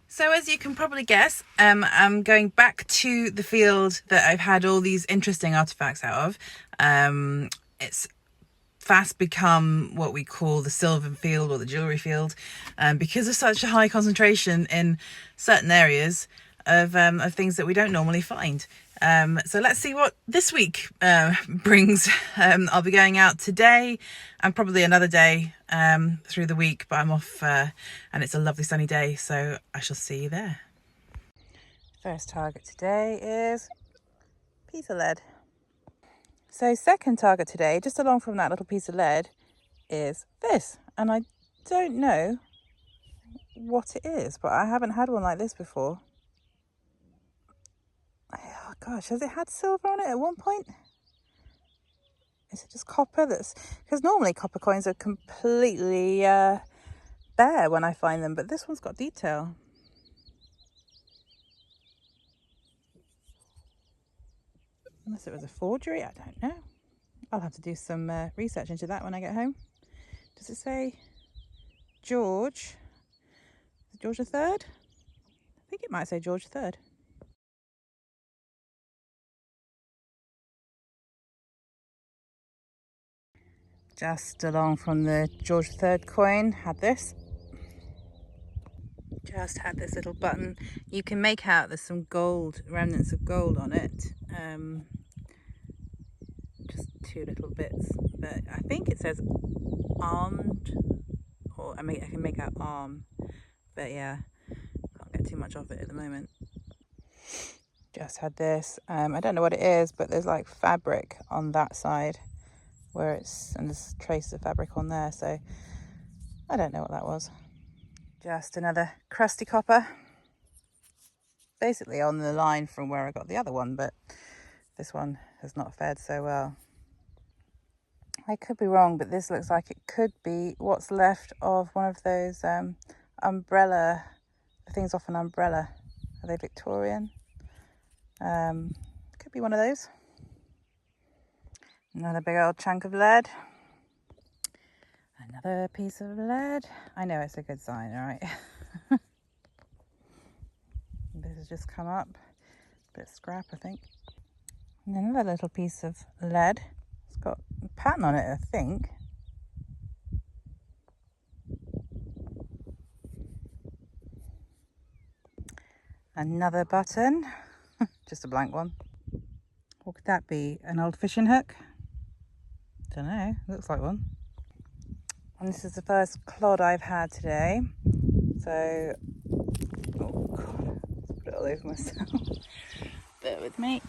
So as you can probably guess, I'm going back to the field that I've had all these interesting artifacts out of. It's fast become what we call the silver field or the jewellery field, because of such a high concentration in certain areas of things that we don't normally find. So let's see what this week brings. I'll be going out today and probably another day through the week, but I'm off and it's a lovely sunny day, so I shall see you there. First target today is a piece of lead. So second target today, just along from that little piece of lead, is this, and I don't know what it is, but I haven't had one like this before. Oh gosh, has it had silver on it at one point? Is it just copper? That's because normally copper coins are completely bare when I find them, but this one's got detail. Unless it was a forgery, I don't know. I'll have to do some research into that when I get home. Does it say George? Is it George III? I think it might say George III. Just along from the George III coin, had this. Just had this little button. You can make out there's some gold, remnants of gold on it. Just two little bits, but I think it says armed, or I can make out arm, but yeah, can't get too much of it at the moment. Just had this. I don't know what it is, but there's like fabric on that side where and there's traces of fabric on there, so I don't know what that was. Just another crusty copper, basically on the line from where I got the other one, but this one has not fared so well. I could be wrong, but this looks like it could be what's left of one of those umbrella, the things off an umbrella. Are they Victorian? Could be one of those. Another big old chunk of lead. Another piece of lead. I know it's a good sign, all right? This has just come up. A bit of scrap, I think. And another little piece of lead. It's got a pattern on it, I think. Another button. Just a blank one. What could that be? An old fishing hook? Don't know. Looks like one. And this is the first clod I've had today. So, oh God, let's put it all over myself. Bear with me.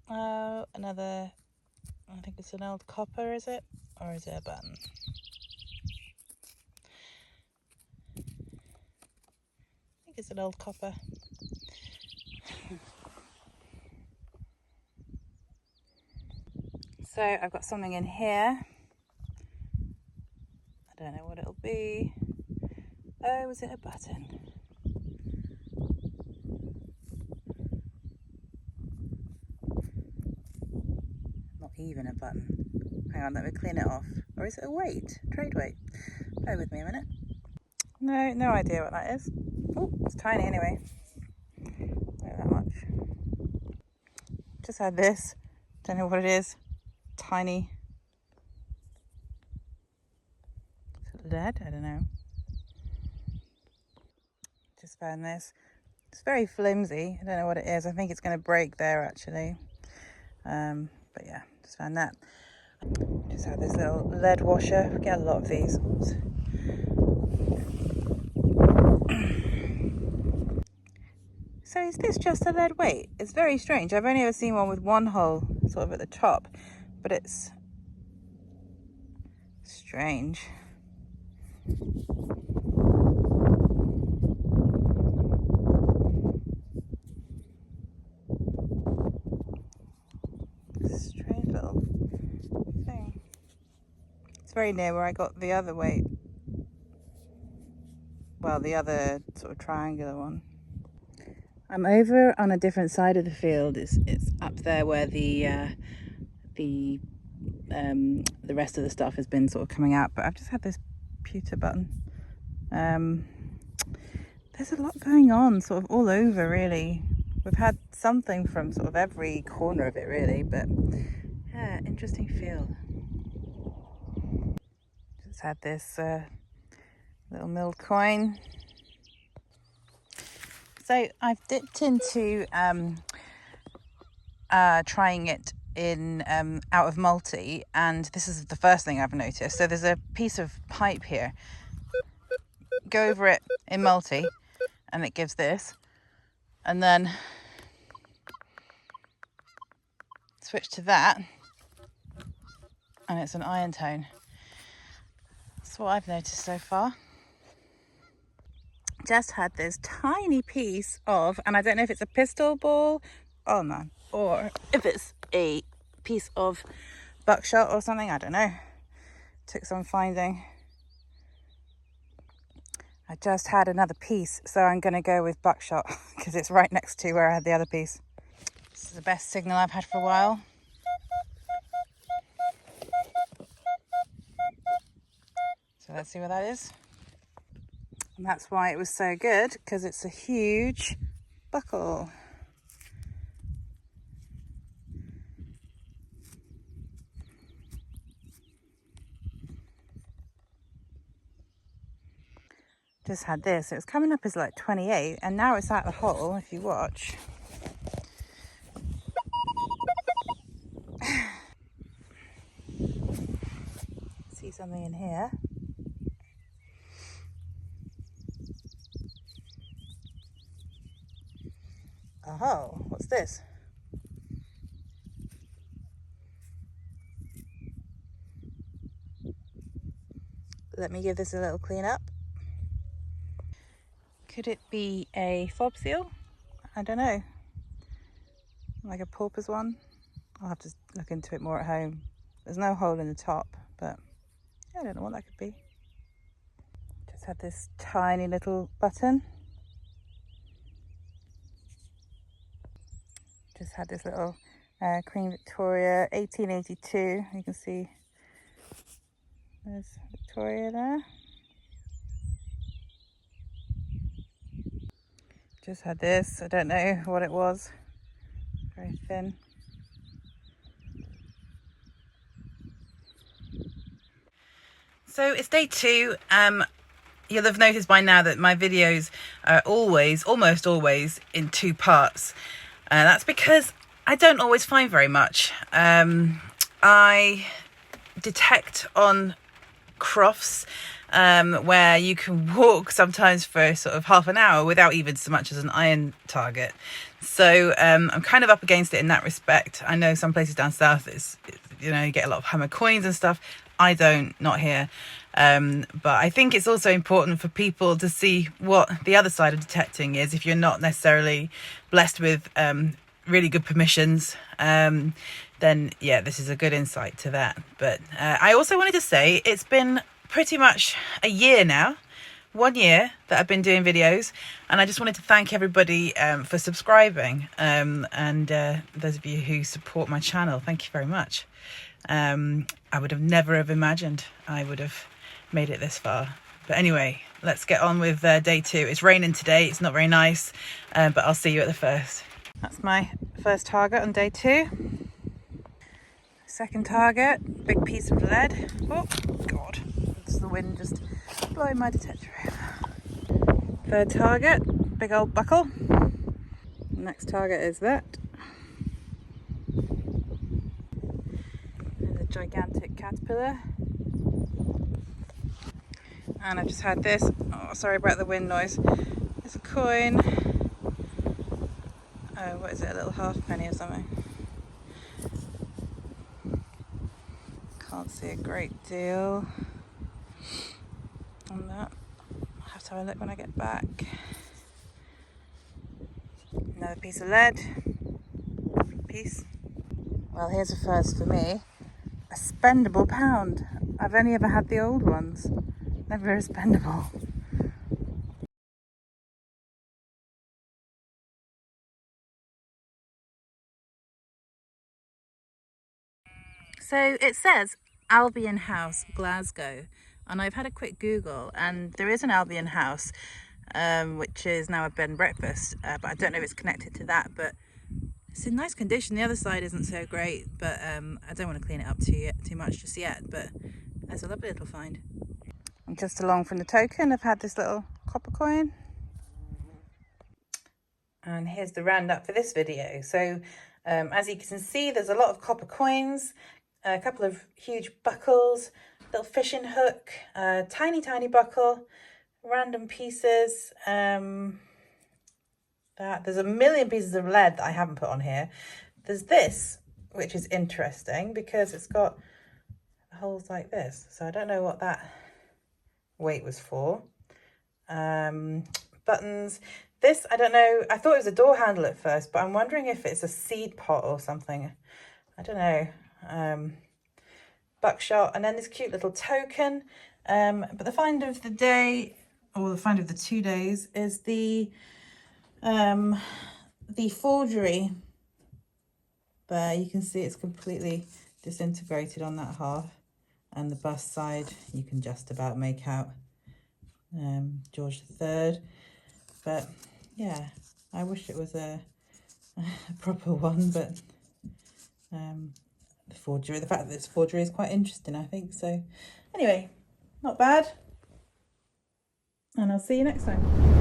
Oh, another, I think it's an old copper, is it? Or is it a button? I think it's an old copper. So I've got something in here. I don't know what it'll be. Oh, is it a button? Not even a button. Hang on, let me clean it off. Or is it a weight? Trade weight? Bear with me a minute. No idea what that is. Oh, it's tiny anyway. Not that much. Just had this. Don't know what it is. Tiny. Is it lead? I don't know. Just found this. It's very flimsy. I don't know what it is. I think it's going to break there actually. But yeah, just found that. Just had this little lead washer. We get a lot of these. Oops. So is this just a lead weight? It's very strange. I've only ever seen one with one hole sort of at the top, but it's strange. Strange little thing. It's very near where I got the other weight. Well, the other sort of triangular one. I'm over on a different side of the field. It's up there where the rest of the stuff has been sort of coming out, but I've just had this pewter button. There's a lot going on sort of all over, really. We've had something from sort of every corner of it, really, but yeah, interesting field. Just had this little milled coin. So I've dipped into trying it in out of multi, and this is the first thing I've noticed. So there's a piece of pipe here. Go over it in multi and it gives this, and then switch to that and it's an iron tone. That's what I've noticed so far. Just had this tiny piece of, and I don't know if it's a pistol ball, oh no, or if it's a piece of buckshot or something, I don't know. Took some finding. I just had another piece, so I'm going to go with buckshot because it's right next to where I had the other piece. This is the best signal I've had for a while. So let's see what that is. And that's why it was so good, because it's a huge buckle. Just had this. It was coming up as like 28, and now it's at the hole, if you watch. See something in here. Oh, what's this? Let me give this a little clean up. Could it be a fob seal? I don't know. Like a porpoise one? I'll have to look into it more at home. There's no hole in the top, but I don't know what that could be. Just had this tiny little button. Just had this little Queen Victoria 1882. You can see there's Victoria there. Just had this. I don't know what it was. Very thin. So it's day 2. You'll have noticed by now that my videos are almost always in 2 parts. That's because I don't always find very much. I detect on crofts where you can walk sometimes for sort of half an hour without even so much as an iron target. So I'm kind of up against it in that respect. I know some places down south you get a lot of hammer coins and stuff. I don't, not here. But I think it's also important for people to see what the other side of detecting is. If you're not necessarily blessed with really good permissions, then yeah, this is a good insight to that. But I also wanted to say it's been pretty much a year now, 1 year that I've been doing videos, and I just wanted to thank everybody for subscribing, and those of you who support my channel, thank you very much. I would have never have imagined I would have made it this far. But anyway, let's get on with day 2. It's raining today, it's not very nice, but I'll see you at the first. That's my first target on day 2. Second target, big piece of lead. Oh God, it's the wind just blowing my detector over. Third target, big old buckle. Next target is that. There's a gigantic caterpillar. And I've just had this. Oh, sorry about the wind noise. It's a coin. Oh, what is it? A little halfpenny or something. Can't see a great deal. on that. I'll have to have a look when I get back. Another piece of lead. Piece. Well, here's a first for me. A spendable pound. I've only ever had the old ones. Never very spendable. So it says Albion House, Glasgow. And I've had a quick Google, and there is an Albion House, which is now a bed and breakfast. But I don't know if it's connected to that, but it's in nice condition. The other side isn't so great, but I don't want to clean it up too much just yet. But that's a lovely little find. And just along from the token, I've had this little copper coin. And here's the roundup for this video. So as you can see, there's a lot of copper coins, a couple of huge buckles, little fishing hook, tiny buckle, random pieces. There's a million pieces of lead that I haven't put on here. There's this, which is interesting because it's got holes like this. So I don't know what that weight was for. Buttons. This, I don't know. I thought it was a door handle at first, but I'm wondering if it's a seed pot or something. I don't know. Buckshot, and then this cute little token. But the find of the day, or the find of the 2 days, is the forgery. There, you can see it's completely disintegrated on that half, and the bust side you can just about make out George III. But yeah, I wish it was a proper one, but the forgery, the fact that it's forgery is quite interesting, I think. So anyway, not bad, and I'll see you next time.